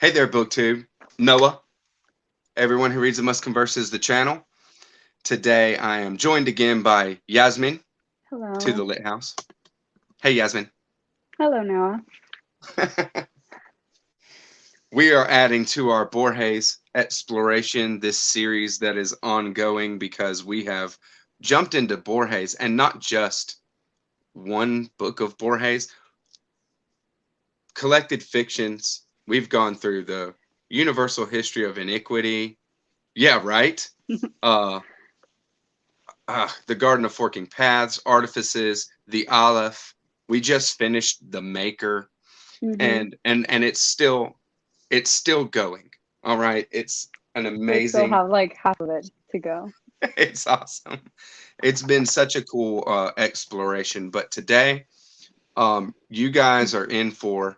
Hey there, BookTube. Noah. Everyone who reads and must converse is the channel. Today I am joined again by Yasmin to Hello. the Lithouse. Hey, Yasmin. Hello, Noah. We are adding to our Borges exploration, this series that is ongoing because we have jumped into Borges, and not just one book of Borges, collected fictions. We've gone through the universal history of iniquity. Yeah, right. Uh, the Garden of Forking Paths, Artifices, the Aleph. We just finished the Maker, Mm-hmm. and it's still going. All right, it's an We still amazing. have like half of it to go. It's awesome. It's been such a cool exploration. But today, you guys are in for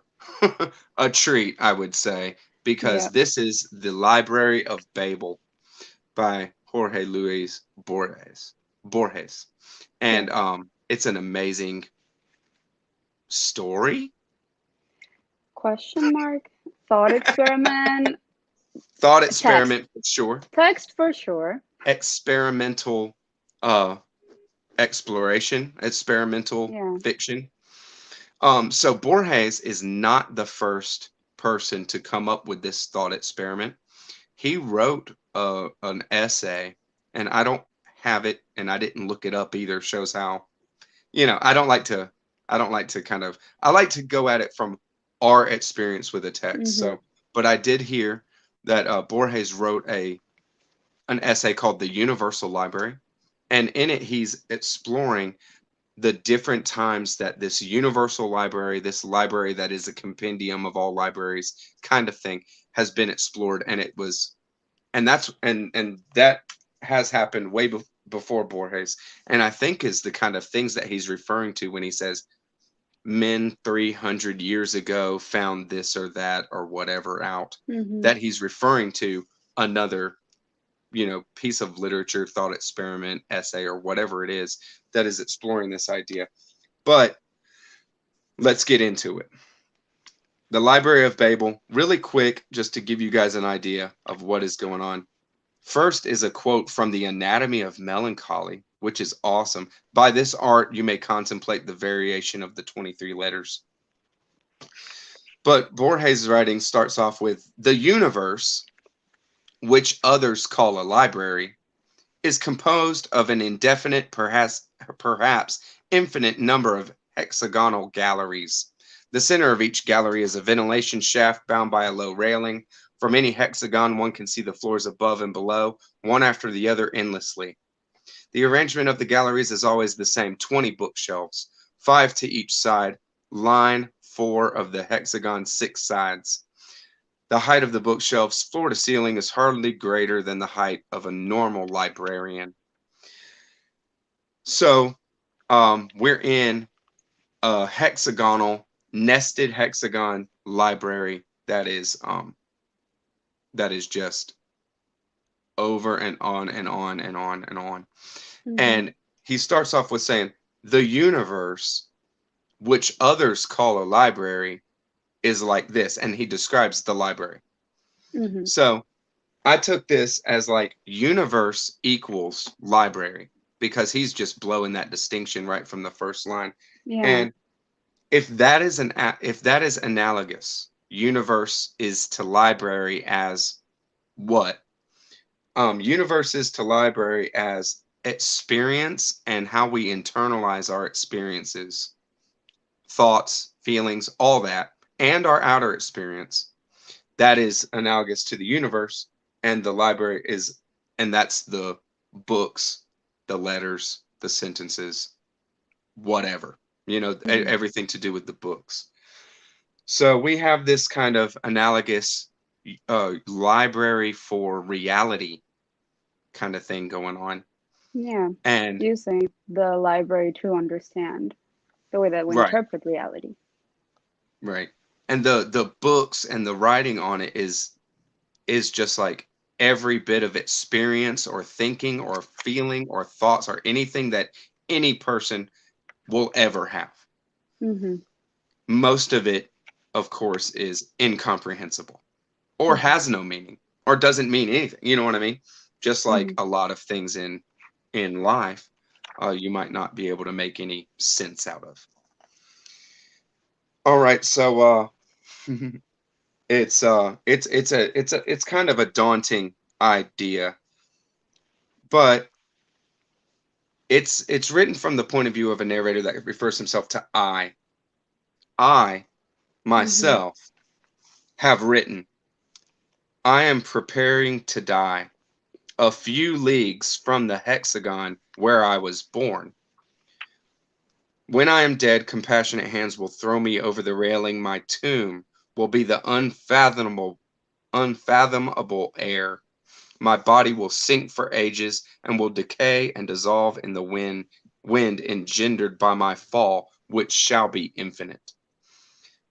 a treat, I would say, because Yeah. this is the Library of Babel by Jorge Luis Borges. Borges. Yeah. And it's an amazing story. Question mark. Thought experiment. Thought Text. experiment for sure. Text for sure. Experimental uh exploration, experimental Yeah. fiction. So Borges is not the first person to come up with this thought experiment. He wrote an essay, and I don't have it, and I didn't look it up either. Shows how, I don't like to kind of, I like to go at it from our experience with a text. Mm-hmm. So, but I did hear that Borges wrote a an essay called The Universal Library, and in it he's exploring the different times that this universal library, this library that is a compendium of all libraries kind of thing, has been explored. And it was, and that has happened way before Borges, and I think is the kind of things that he's referring to when he says men 300 years ago found this or that or whatever out, Mm-hmm. that he's referring to another, piece of literature, thought experiment, essay, or whatever it is that is exploring this idea. But let's get into it. The Library of Babel, really quick, just to give you guys an idea of what is going on. First is a quote from The Anatomy of Melancholy, which is awesome. By this art, you may contemplate the variation of the 23 letters. But Borges' writing starts off with the universe, which others call a library, is composed of an indefinite, perhaps infinite number of hexagonal galleries. The center of each gallery is a ventilation shaft bound by a low railing. From any hexagon, one can see the floors above and below, one after the other endlessly. The arrangement of the galleries is always the same: 20 bookshelves, 5 to each side, line 4 of the hexagon's 6 sides. The height of the bookshelves, floor to ceiling, is hardly greater than the height of a normal librarian. So, we're in a hexagonal, nested hexagon library that is just over and on and on and on and on. Mm-hmm. And he starts off with saying, the universe, which others call a library, is like this. And he describes the library. Mm-hmm. So I took this as like universe equals library, because he's just blowing that distinction right from the first line. Yeah. And if that is analogous, universe is to library as what? Universe is to library as experience and how we internalize our experiences, thoughts, feelings, all that, and our outer experience. That is analogous to the universe, and the library is, and that's the books, the letters, the sentences, whatever, Mm-hmm. everything to do with the books. So we have this kind of analogous library for reality kind of thing going on. Yeah. And Using the library to understand the way that we right, interpret reality. right. And the books and the writing on it is just like every bit of experience or thinking or feeling or thoughts or anything that any person will ever have. Mm-hmm. Most of it, of course, is incomprehensible. or has no meaning, or doesn't mean anything. You know what I mean? Just like Mhm. a lot of things in life, you might not be able to make any sense out of. All right, so it's kind of a daunting idea, but it's written from the point of view of a narrator that refers himself to I. I Mhm. myself have written, I am preparing to die a few leagues from the hexagon where I was born. When I am dead, compassionate hands will throw me over the railing. My tomb will be the unfathomable air. My body will sink for ages and will decay and dissolve in the wind engendered by my fall, which shall be infinite.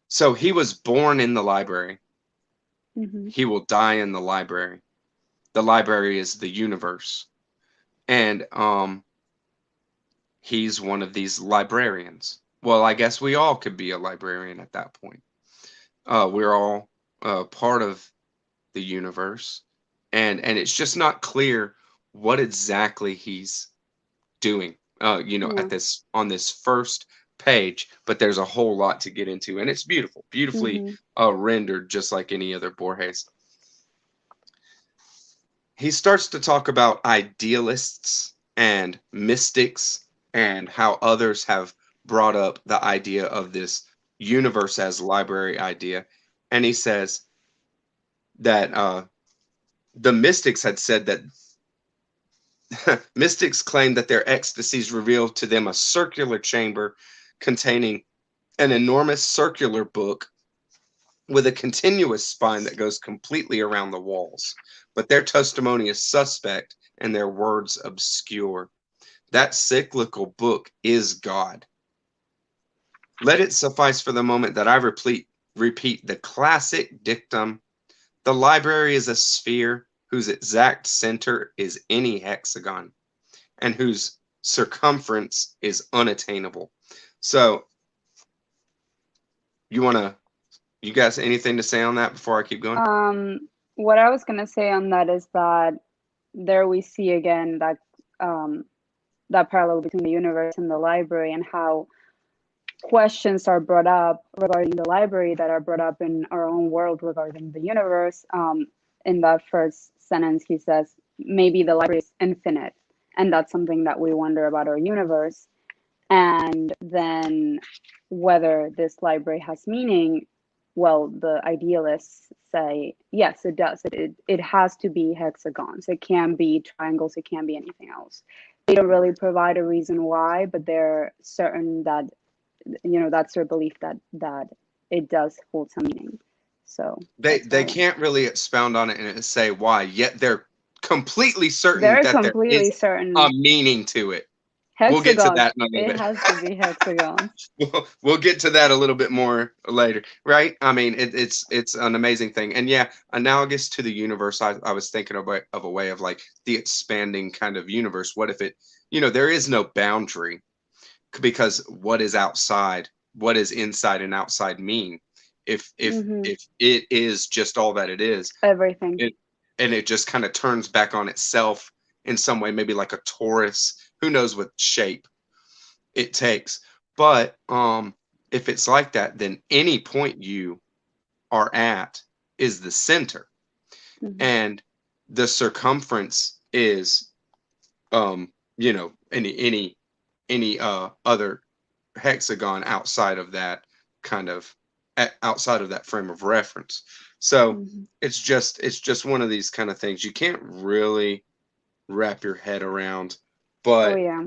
So he was born in the library. Mhm. He will die in the library. The library is the universe. And he's one of these librarians. Well, I guess we all could be a librarian at that point. We're all part of the universe, and it's just not clear what exactly he's doing. Yeah. At this on this first page, but there's a whole lot to get into, and it's beautiful, beautifully Mhm. rendered, just like any other Borges. He starts to talk about idealists and mystics and how others have brought up the idea of this universe as library idea. And he says that the mystics had said that mystics claimed that their ecstasies revealed to them a circular chamber containing an enormous circular book with a continuous spine that goes completely around the walls. But their testimony is suspect and their words obscure. That cyclical book is God. Let it suffice for the moment that I repeat the classic dictum: the library is a sphere whose exact center is any hexagon, and whose circumference is unattainable. So, you want to, you guys, anything to say on that before I keep going? What I was gonna say on that is that there we see again um that parallel between the universe and the library, and how questions are brought up regarding the library that are brought up in our own world regarding the universe. In that first sentence, he says, maybe the library is infinite. And that's something that we wonder about our universe. And then whether this library has meaning, well, the idealists say, yes, it does. It has to be hexagons. It can be triangles. It can be anything else. They don't really provide a reason why, but they're certain that that's their belief that it does hold some meaning. So they that's they why can't really expound on it and say why, yet they're completely certain they're that there completely is a certain. meaning to it. We'll get to Hexagons. that in a little It bit. has to be hexagons. We'll get to that a little bit more later, right? I mean, it's an amazing thing, and yeah, analogous to the universe. I was thinking of a way of like the expanding kind of universe. What if it, there is no boundary, because what is outside, what does inside and outside mean? Hmm. If it is just all that it is, Everything. it and it just kind of turns back on itself in some way, maybe like a torus. Who knows what shape it takes? But if it's like that, then any point you are at is the center, Hmm. and the circumference is any other hexagon outside of that kind of outside of that frame of reference. So Hmm. it's just one of these kind of things you can't really wrap your head around. Oh But yeah.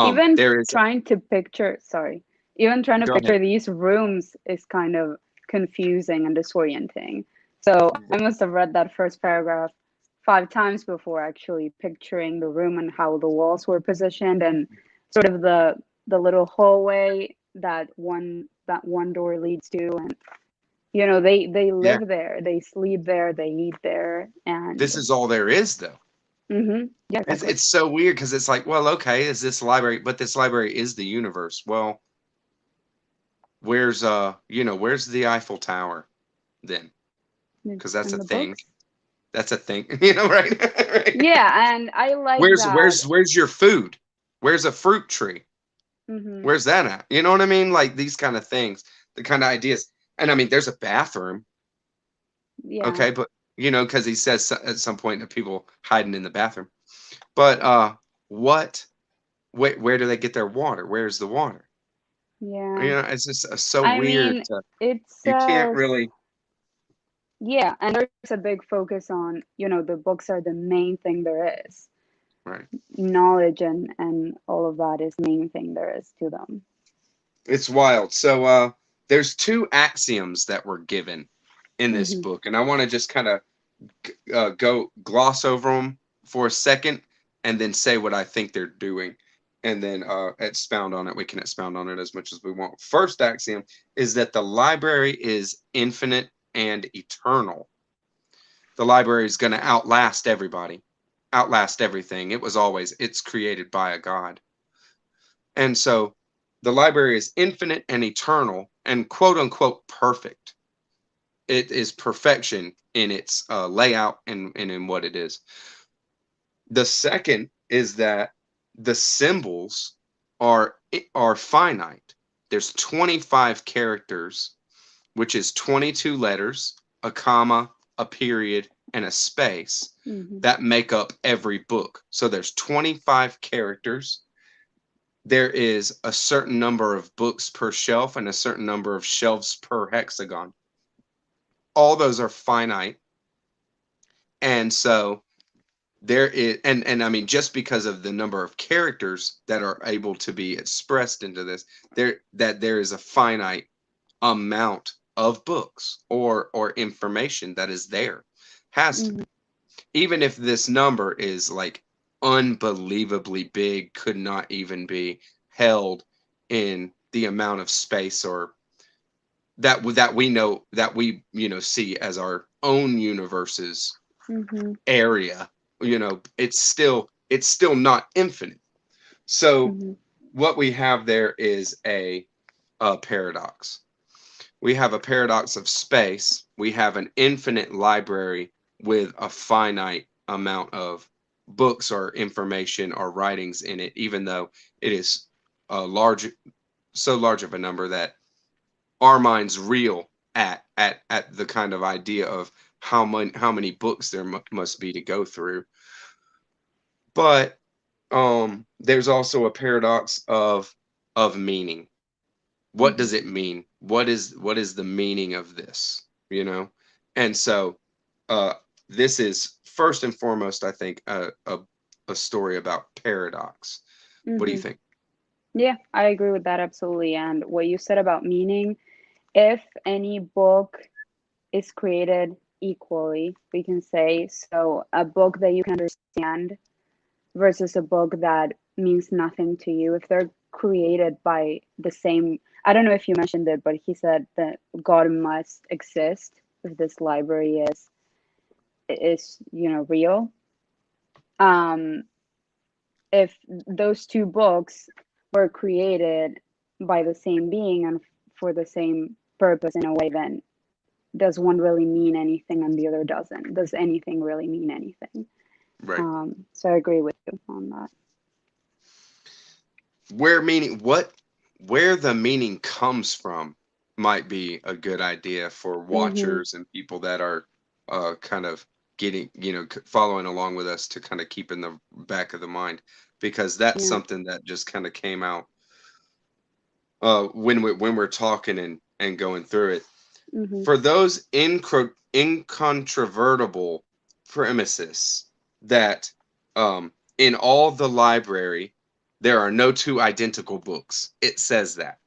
Even there is. trying to picture, sorry, even trying to Go ahead. picture these rooms is kind of confusing and disorienting. So I must have read that first paragraph 5 times before actually picturing the room and how the walls were positioned, and sort of the little hallway that one door leads to. And they Yeah, live there, they sleep there, they eat there. And this is all there is, though. yeah, it's, exactly. it's so weird because it's like, well, okay, is this library, but this library is the universe. Well, where's where's the Eiffel Tower then? because that's a And the thing. books. That's a thing, you know, right? Right. Yeah, and I like that. Where's your food? Where's a fruit tree? Hmm. Where's that at? You know what I mean? Like these kind of things, the kind of ideas. And I mean, there's a bathroom, Yeah. okay, but you know, because he says at some point that people hiding in the bathroom. But what? Where do they get their water? Where's the water? Yeah. You know, it's just so I weird. mean, it You can't says, really, yeah, and there's a big focus on, the books are the main thing there is. right? Knowledge and all of that is the main thing there is to them. It's wild. So there's two axioms that were given in this Hmm. book, and I want to just kind of go gloss over them for a second, and then say what I think they're doing, and then expound on it. We can expound on it as much as we want. First axiom is that the library is infinite and eternal. The library is going to outlast everybody, outlast everything. It's created by a God. And so the library is infinite and eternal and quote unquote perfect. It is perfection in its layout and in what it is. The second is that the symbols are are finite. There's 25 characters, which is 22 letters, a comma, a period, and a space Hmm. that make up every book. So there's 25 characters. There is a certain number of books per shelf and a certain number of shelves per hexagon. All those are finite. And so there is and I mean just because of the number of characters that are able to be expressed into this, there is a finite amount of books or information that is there. Has to Hmm. be. Even if this number is like unbelievably big, could not even be held in the amount of space or that we know that we see as our own universes Hmm. area, it's still not infinite. So Hmm. what we have there is a paradox. We have a paradox of space. We have an infinite library with a finite amount of books or information or writings in it, even though it is a so large of a number that our minds reel at the kind of idea of how many books there must be to go through. But there's also a paradox of meaning. What Hmm. does it mean? What is the meaning of this? You know? And so uh this is first and foremost, I think, a story about paradox. What do you Hmm. think? Yeah, I agree with that absolutely. And what you said about meaning, if any book is created equally, we can say, so a book that you can understand versus a book that means nothing to you, if they're created by the same, I don't know if you mentioned it, but he said that God must exist if this library is real. Um, if those two books were created by the same being and for the same purpose in a way, then does one really mean anything and the other doesn't? Does anything really mean anything? Right. So I agree with you on that. Where the meaning comes from might be a good idea for Mm-hmm. watchers and people that are kind of getting, following along with us to kind of keep in the back of the mind, because that's Yeah. something that just kind of came out when we're talking and going through it. Mm-hmm. For those incontrovertible premises that in all the library there are no two identical books. It says that,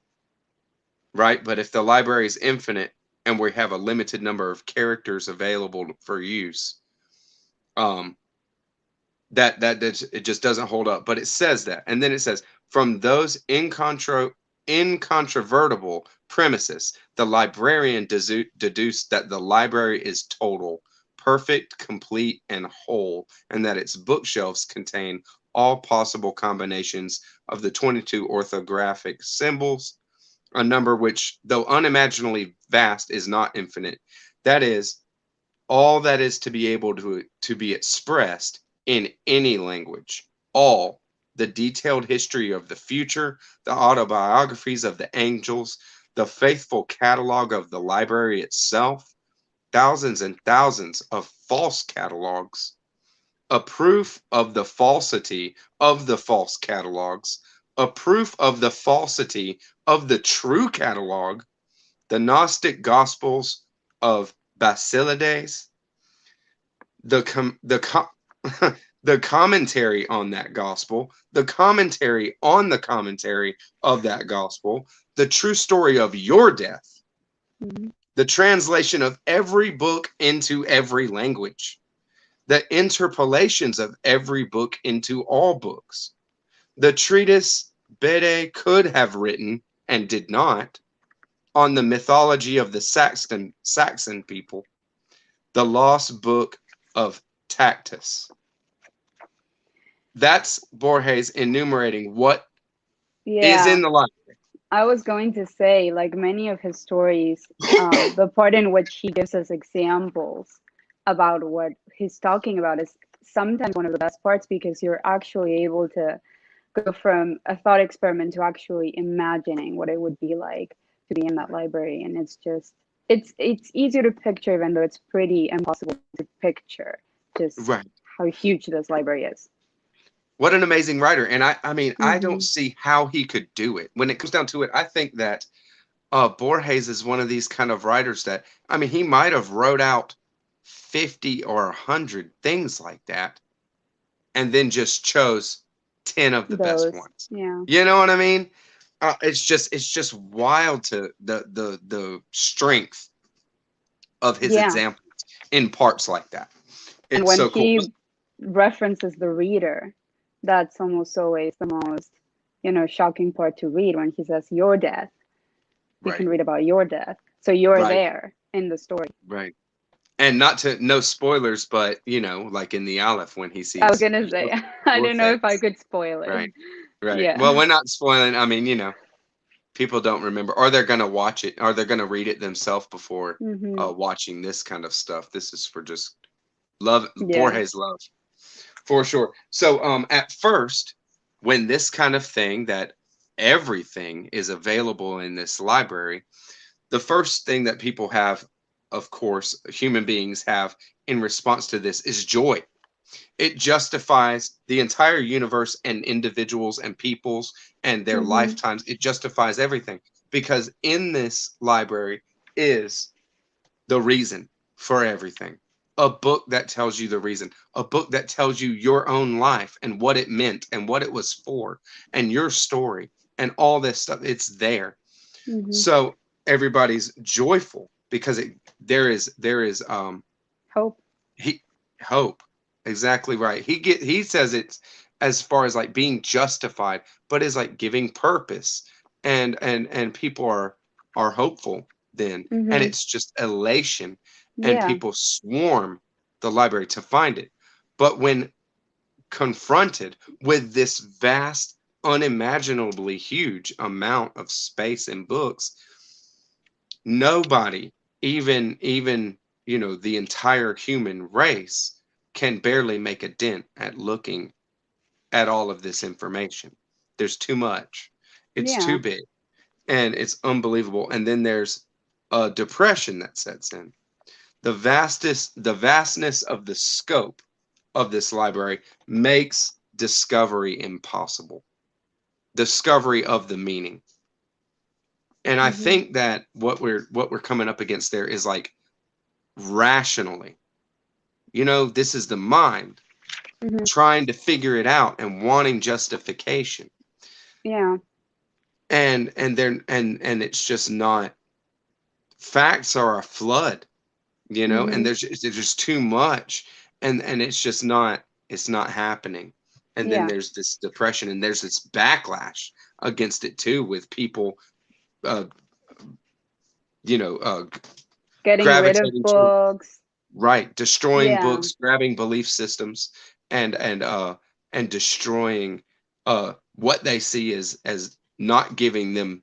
right? But if the library is infinite and we have a limited number of characters available for use, um, it just doesn't hold up. But it says that, and then it says from those incontrovertible premises, the librarian deduced that the library is total, perfect, complete, and whole, and that its bookshelves contain all possible combinations of the 22 orthographic symbols, a number which, though unimaginably vast, is not infinite. That is, all that is to be able to be expressed in any language, all the detailed history of the future, the autobiographies of the angels, the faithful catalog of the library itself, thousands and thousands of false catalogs, a proof of the falsity of the false catalogs, a proof of the falsity of the true catalog, the Gnostic Gospels of Basilides, the commentary on that gospel, the commentary on the commentary of that gospel, the true story of your death, Mhm. the translation of every book into every language, the interpolations of every book into all books, the treatise Bede could have written and did not on the mythology of the Saxon people, the lost book of Tacitus. That's Borges enumerating what is Yeah, in the library. I was going to say, like many of his stories, the part in which he gives us examples about what he's talking about is sometimes one of the best parts because you're actually able to go from a thought experiment to actually imagining what it would be like to be in that library. And it's just, it's easier to picture, even though it's pretty impossible to picture just Right. how huge this library is. What an amazing writer. And I mean, I don't Hmm. see how he could do it. When it comes down to it, I think that Borges is one of these kind of writers that, I mean, he might have wrote out 50 or 100 things like that and then just chose 10 of the best Those, ones. yeah. You know what I mean? It's just wild to the strength of his Yeah. examples in parts like that. And It's when so cool. he references the reader, that's almost always the most, shocking part to read when he says your death. You Right, can read about your death. So you're right, there in the story. right. And not to no spoilers, but like in the Aleph when he I was sees gonna say, I your didn't know if I face. could spoil it. Right, right. Well, Yeah. we're not spoiling. I mean, people don't remember, or they're gonna watch it, or they're gonna read it themselves before Hmm. watching this kind of stuff. This is for just love, Yeah. Borges love, for sure. So, at first, when this kind of thing that everything is available in this library, the first thing that people have, of course, human beings have in response to this is joy. It justifies the entire universe and individuals and peoples and their Hmm. lifetimes. It justifies everything because in this library is the reason for everything. A book that tells you the reason, a book that tells you your own life and what it meant and what it was for and your story and all this stuff. It's there. Hmm. So everybody's joyful because there is Hope. he hope. Exactly right. He says it's as far as like being justified, but is like giving purpose, and people are hopeful then, and Hmm. it's just elation, and Yeah. people swarm the library to find it. But when confronted with this vast, unimaginably huge amount of space and books, nobody, even the entire human race, can barely make a dent at looking at all of this information. There's too much. It's Yeah. too big and it's unbelievable. And then there's a depression that sets in. The vastness of the scope of this library makes discovery impossible. Discovery of the meaning. And I Hmm. think that what we're coming up against there is like rationally. This is the mind Hmm. trying to figure it out and wanting justification. Yeah. And it's just not. Facts are a flood, and Hmm. there's just too much, and it's not happening. And then Yeah. there's this depression and there's this backlash against it too, with people uh you know uh Getting rid of gravitating toward. books. Right, destroying Yeah. books, grabbing belief systems, and destroying what they see as not giving them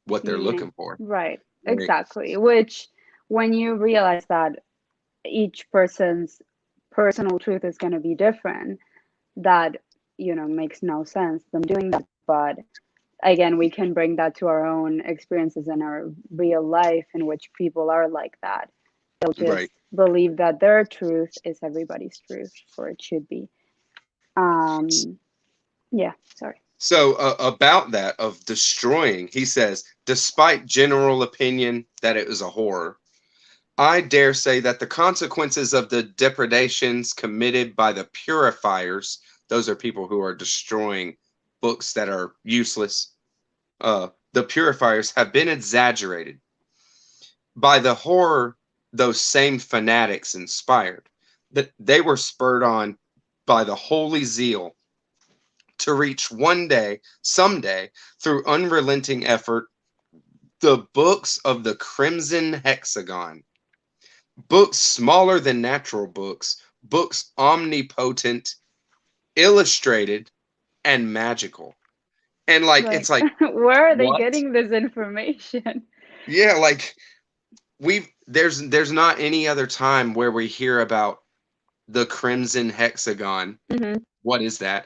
what they're Meaning. looking for. Right. Right. Exactly. Which, when you realize that each person's personal truth is going to be different, that, makes no sense them doing that. But again, we can bring that to our own experiences in our real life, in which people are like that. They'll just Right. believe that their truth is everybody's truth, or it should be. Um, yeah, sorry. So about that of destroying, he says, despite general opinion that it was a horror, I dare say that the consequences of the depredations committed by the purifiers, those are people who are destroying books that are useless, the purifiers have been exaggerated by the horror those same fanatics inspired, that they were spurred on by the holy zeal to reach one day, someday, through unrelenting effort, the books of the Crimson Hexagon. Books smaller than natural books, books omnipotent, illustrated, and magical. And like, it's Like, like, where are they what? getting this information? Yeah, like there's not any other time where we hear about the Crimson Hexagon. Hmm. What is that?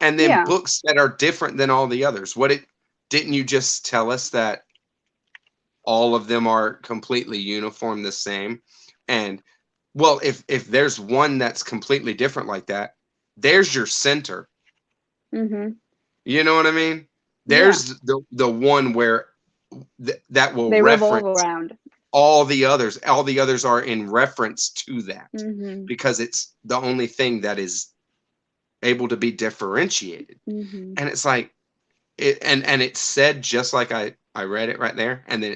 And then Yeah, books that are different than all the others. What it didn't you just tell us that all of them are completely uniform the same? And well, if there's one that's completely different like that, there's your center. hmm, You know what I mean? yeah. There's the one where that will They revolve reference around. all the others. All the others are in reference to that Hmm. because it's the only thing that is able to be differentiated. Hmm. And it's like and it's said just like I read it right there, and then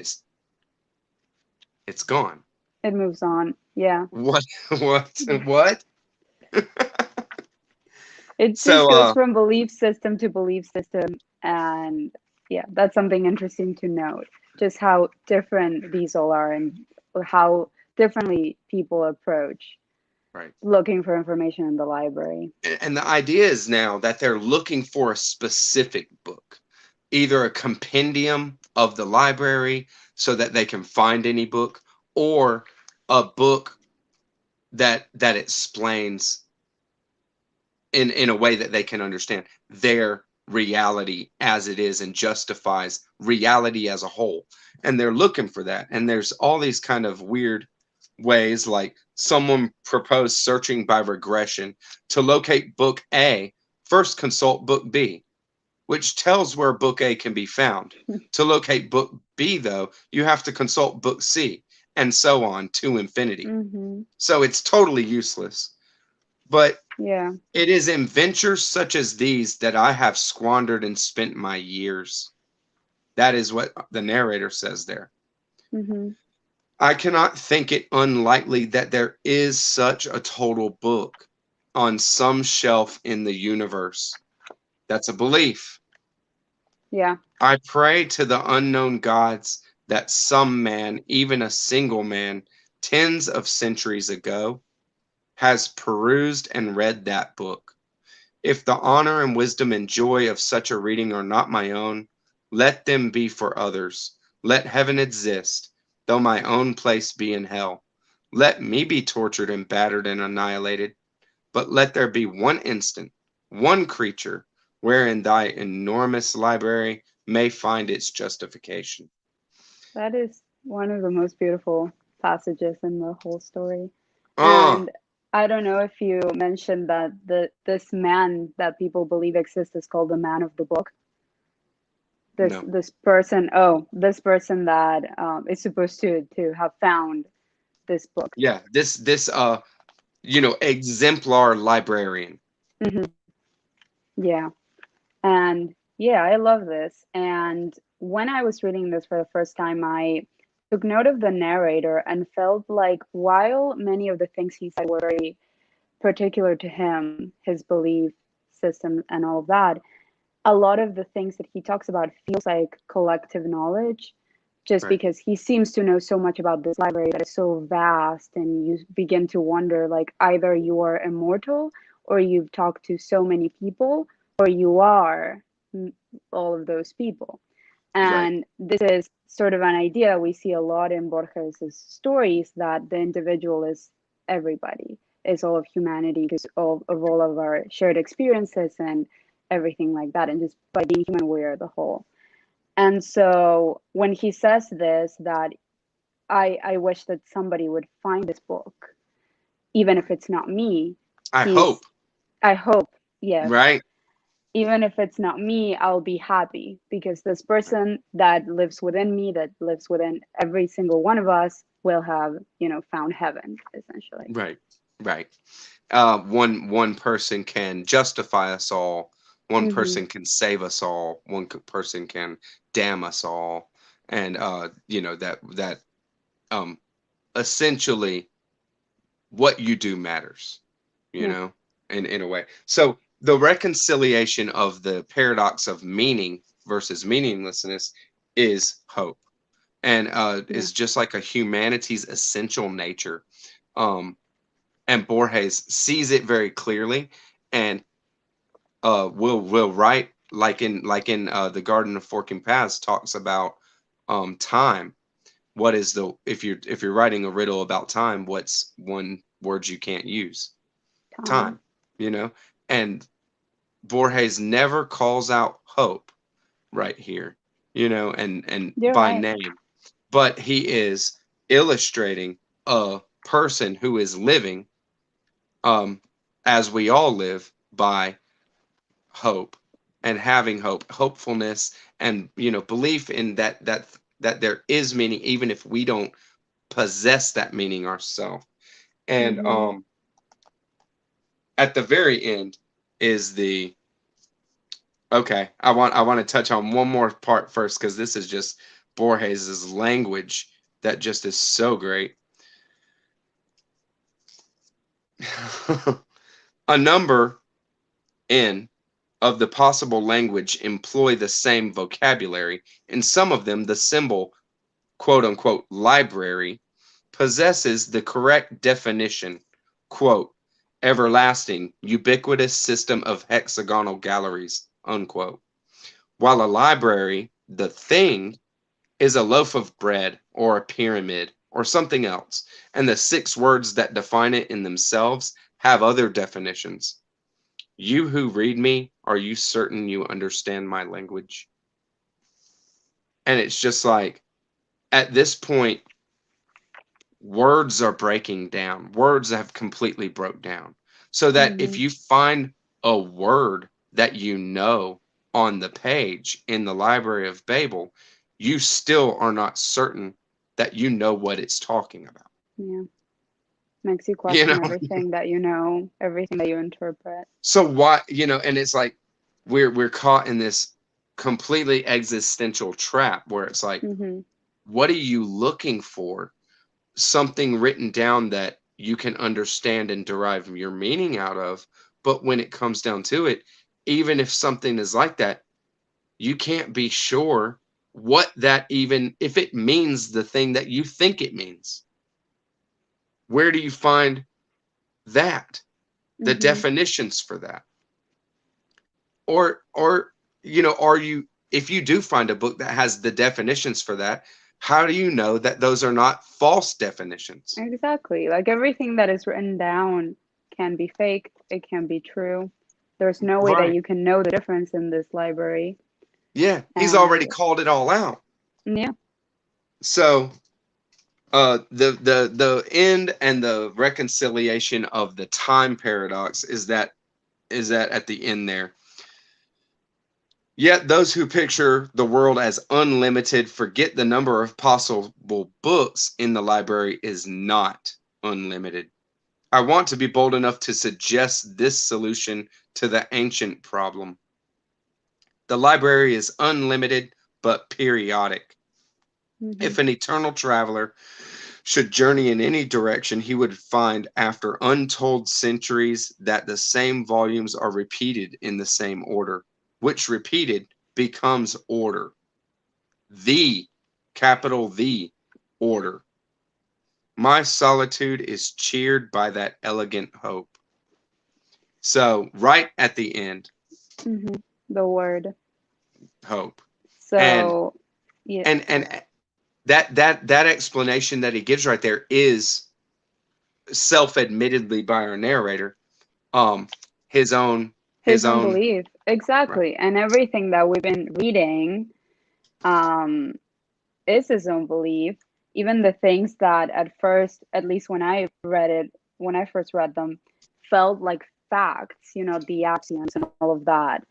it's gone. It moves on. Yeah. What what? It just So goes from belief system to belief system. And yeah, that's something interesting to note. Just how different these all are, and how differently people approach right. looking for information in the library. And the idea is now that they're looking for a specific book, either a compendium of the library so that they can find any book, or a book that explains in a way that they can understand their reality as it is and justifies reality as a whole. And they're looking for that. And there's all these kind of weird ways, like someone proposed searching by regression to locate book A, first consult book B, which tells where book A can be found. To locate book B, though, you have to consult book C, and so on to infinity. Hmm. So it's totally useless. But Yeah. it is in ventures such as these that I have squandered and spent my years. That is what the narrator says there. Hmm. I cannot think it unlikely that there is such a total book on some shelf in the universe. That's a belief. Yeah. I pray to the unknown gods that some man, even a single man, tens of centuries ago, has perused and read that book. If the honor and wisdom and joy of such a reading are not my own, let them be for others. Let heaven exist, though my own place be in hell. Let me be tortured and battered and annihilated, but let there be one instant, one creature, wherein thy enormous library may find its justification. That is one of the most beautiful passages in the whole story. Ah, And I don't know if you mentioned that this man that people believe exists is called the man of the book. no. This person that is supposed to have found this book. Yeah, this exemplar librarian. Hmm. Yeah. And yeah, I love this. And when I was reading this for the first time, I took note of the narrator and felt like while many of the things he said were very particular to him, his belief system and all of that, a lot of the things that he talks about feels like collective knowledge, just Right, because he seems to know so much about this library that is so vast, and you begin to wonder, like, either you are immortal, or you've talked to so many people, or you are all of those people. right, And this is sort of an idea we see a lot in Borges' stories, that the individual is everybody. It's all of humanity because of all of our shared experiences and everything like that. And just by being human, we are the whole. And so when he says this, that I wish that somebody would find this book, even if it's not me. I He's, hope, I hope, yes. right? Even if it's not me, I'll be happy because this person that lives within me, that lives within every single one of us, will have, found heaven, essentially. Right, right. One person can justify us all. One Mm-hmm. person can save us all. Person can damn us all. And that um essentially what you do matters. You Yeah. know, in a way. So the reconciliation of the paradox of meaning versus meaninglessness is hope, and Yeah. is just like a humanity's essential nature. Um, and Borges sees it very clearly, and will write like in the Garden of Forking Paths talks about time. What is the if you're writing a riddle about time, what's one word you can't use? Time. Time, you know. And Borges never calls out hope right here, and You're by right. name, but he is illustrating a person who is living, um, as we all live, by hope and having hope, hopefulness, and belief in that there is meaning, even if we don't possess that meaning ourselves. And Mm-hmm. at the very end is the okay. I want to touch on one more part first because this is just Borges's language that just is so great. A number n of the possible language employ the same vocabulary. In some of them, the symbol quote unquote library possesses the correct definition, quote, everlasting, ubiquitous system of hexagonal galleries, unquote. While a library, the thing, is a loaf of bread or a pyramid or something else, and the six words that define it in themselves have other definitions. You who read me, are you certain you understand my language? And it's just like, at this point, words are breaking down. Words have completely broke down. So that Mm-hmm. if you find a word that on the page in the Library of Babel, you still are not certain that you know what it's talking about. Yeah. Makes you You question know? everything that you know, everything that you interpret. So why, and it's like we're caught in this completely existential trap where it's like, Mm-hmm. what are you looking for? Something written down that you can understand and derive your meaning out of. But when it comes down to it, even if something is like that, you can't be sure what that even, if it means the thing that you think it means. Where do you find that? The Mm-hmm. definitions for that? Or are you, if you do find a book that has the definitions for that, how do you know that those are not false definitions? Exactly. Like everything that is written down can be faked, it can be true. There's no way that Right. you can know the difference in this library. Yeah, he's And already called it all out. yeah. So the end and the reconciliation of the time paradox is that at the end there. Yet those who picture the world as unlimited forget the number of possible books in the library is not unlimited. I want to be bold enough to suggest this solution to the ancient problem. The library is unlimited but periodic. Mm-hmm. If an eternal traveler should journey in any direction, he would find after untold centuries that the same volumes are repeated in the same order, which repeated becomes order. The, capital The, order. My solitude is cheered by that elegant hope. So, right at the end, Mm-hmm. The word. hope. And So yeah. and that explanation that he gives right there is self-admittedly by our narrator, um, his own, His his own own, belief. right, Exactly. And everything that we've been reading um, is his own belief. Even the things that at first, at least when I read it, when I first read them, felt like facts, the axioms and all of that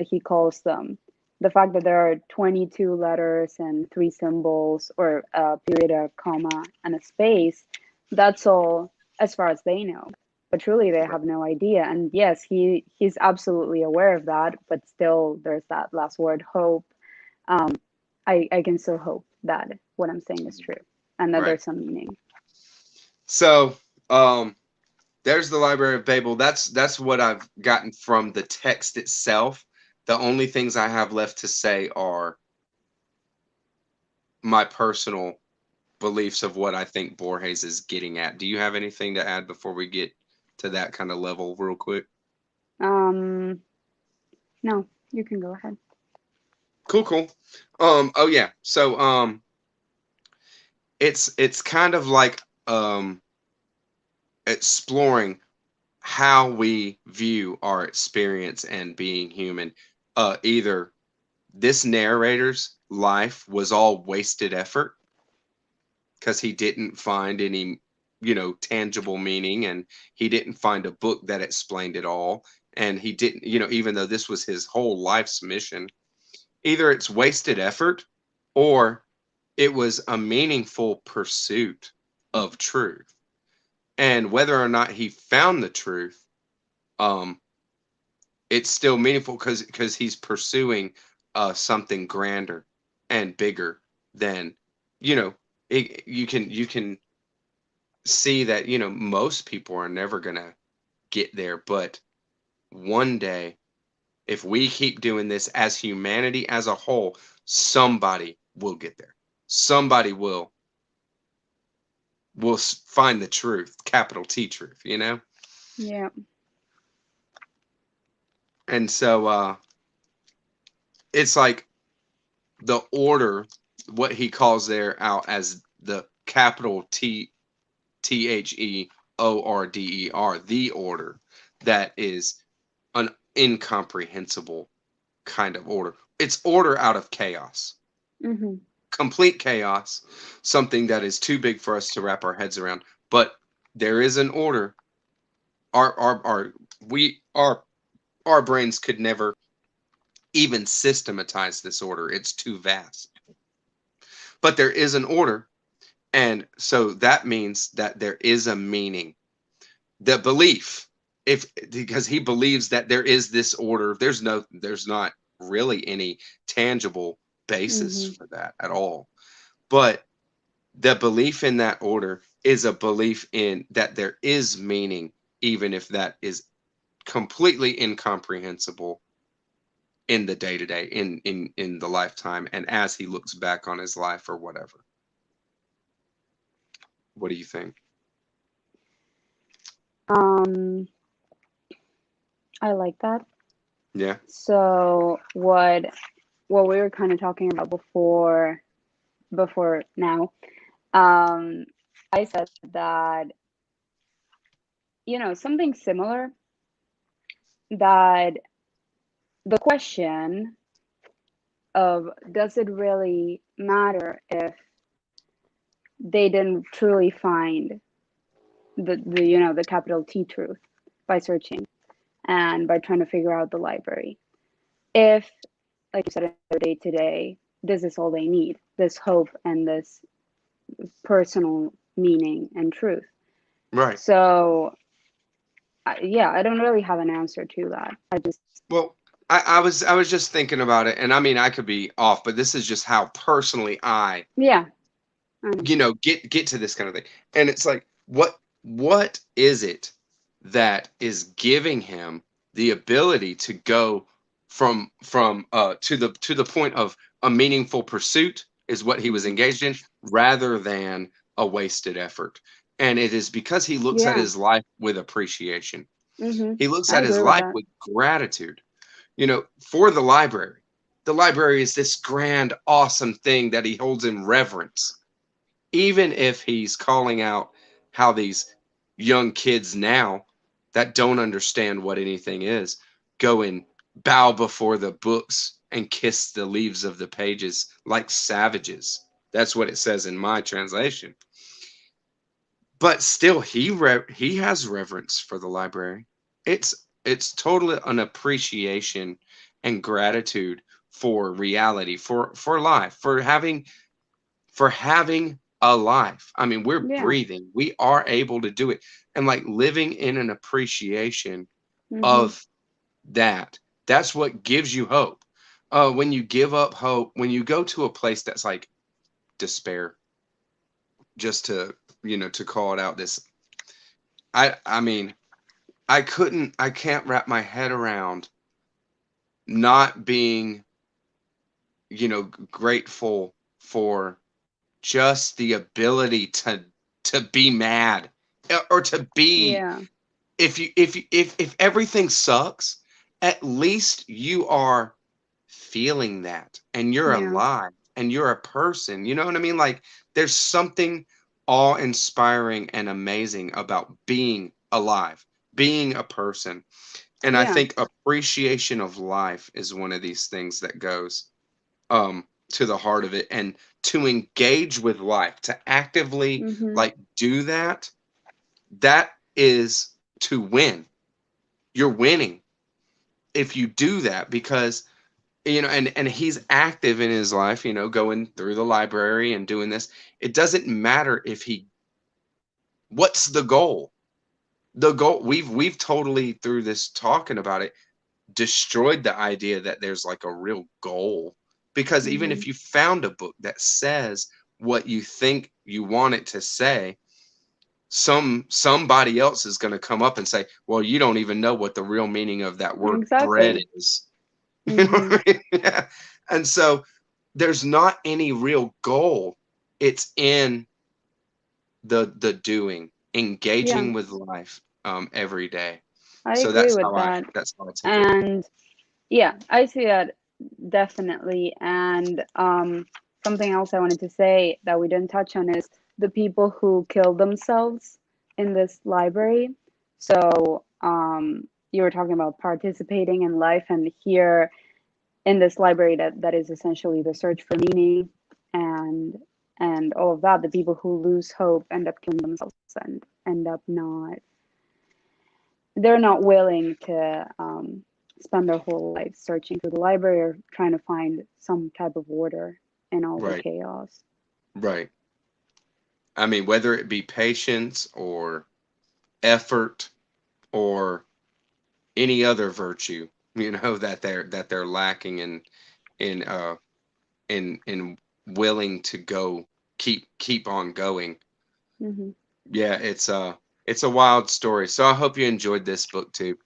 he calls them. The fact that there are 22 letters and three symbols, or a period, a comma, and a space, that's all as far as they know. But truly, they right, have no idea. And yes, he's absolutely aware of that, but still, there's that last word, hope. Um, I can still hope that what I'm saying is true and that right. there's some meaning. So, um, there's the Library of Babel. That's what I've gotten from the text itself. The only things I have left to say are my personal beliefs of what I think Borges is getting at. Do you have anything to add before we get to that kind of level real quick? Um, no, you can go ahead. Cool, cool. Oh yeah. So it's kind of like exploring how we view our experience and being human. Either this narrator's life was all wasted effort because he didn't find any, tangible meaning, and he didn't find a book that explained it all, and he didn't, even though this was his whole life's mission. Either it's wasted effort, or it was a meaningful pursuit of truth. And whether or not he found the truth, um it's still meaningful because he's pursuing something grander and bigger than, you know you can see that, most people are never gonna get there, but one day, if we keep doing this as humanity as a whole, somebody will get there. Somebody will find the truth, capital T truth. Yeah. And so it's like the order, what he calls there out as the capital TheOrder, the order, that is an incomprehensible kind of order. It's order out of chaos, Hmm. complete chaos, something that is too big for us to wrap our heads around. But there is an order. Our we our brains could never even systematize this order. It's too vast. But there is an order, and so that means that there is a meaning. The belief, if because he believes that there is this order, there's not really any tangible basis Hmm. for that at all. But the belief in that order is a belief in that there is meaning, even if that is completely incomprehensible in the day to day, in the lifetime, and as he looks back on his life or whatever. What do you think? Um, I like that. Yeah. So what we were kind of talking about before now, um, I said that, something similar, that the question of does it really matter if they didn't truly find the capital T truth by searching and by trying to figure out the library. If, like you said, in their day to day, this is all they need, this hope and this personal meaning and truth. Right. So, yeah, I don't really have an answer to that. I just, Well, I was just thinking about it, and I mean I could be off, but this is just how personally I, yeah, I know. get to this kind of thing. And it's like, what is it that is giving him the ability to go from to the point of a meaningful pursuit, is what he was Mhm. engaged in, rather than a wasted effort. And it is because he looks at Yeah, his life with appreciation. He looks I at his agree with life that. with gratitude, for the library. The library is this grand, awesome thing that he holds in reverence, even if he's calling out how these young kids now that don't understand what anything is go and bow before the books and kiss the leaves of the pages like savages. That's what it says in my translation. But still, he has reverence for the library. It's totally an appreciation and gratitude for reality, for life, for having a life. I mean, we're Yeah. breathing. We are able to do it. And like living in an appreciation Hmm. of that. That's what gives you hope. When you give up hope, when you go to a place that's like despair, just to, to call it out this, I mean, I can't wrap my head around not being, grateful for just the ability to be mad, or to be, Yeah. if everything sucks, at least you are feeling that, and you're Yeah. alive, and you're a person. You know what I mean? Like, there's something awe-inspiring and amazing about being alive, being a person. And I Yeah. think appreciation of life is one of these things that goes to the heart of it. And to engage with life, to actively Hmm. like do that, that is to win. You're winning if you do that, because and he's active in his life, going through the library and doing this. It doesn't matter if he what's the goal. We've totally, through this talking about it, destroyed the idea that there's like a real goal, because even Hmm. if you found a book that says what you think you want it to say, somebody else is going to come up and say, well, you don't even know what the real meaning of that word bread Exactly. is. You know Hmm. what I mean? Yeah. And so there's not any real goal. It's in the doing, Yeah. engaging with life every day. I So agree that's with how I that. that's how I take it. And yeah, I see that definitely. And something else I wanted to say that we didn't touch on is the people who killed themselves in this library. So you were talking about participating in life, and here in this library that is essentially the search for meaning and all of that, the people who lose hope end up killing themselves and end up not, they're not willing to spend their whole life searching through the library or trying to find some type of order in all the Right, chaos. right. I mean, whether it be patience or effort or any other virtue, that they're lacking in uh in willing to go, keep on going. Hmm. Yeah, it's a wild story. So I hope you enjoyed this book too.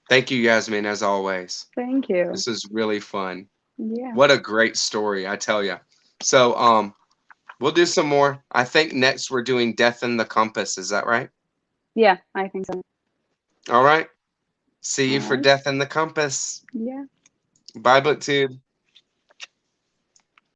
Thank you, Yasmin, as always. Thank you. This is really fun. Yeah. What a great story, I tell you. So we'll do some more. I think next we're doing Death in the Compass. Is that right? Yeah, I think so. All right. See All you for right. Death in the Compass. Yeah. Bye, BookTube.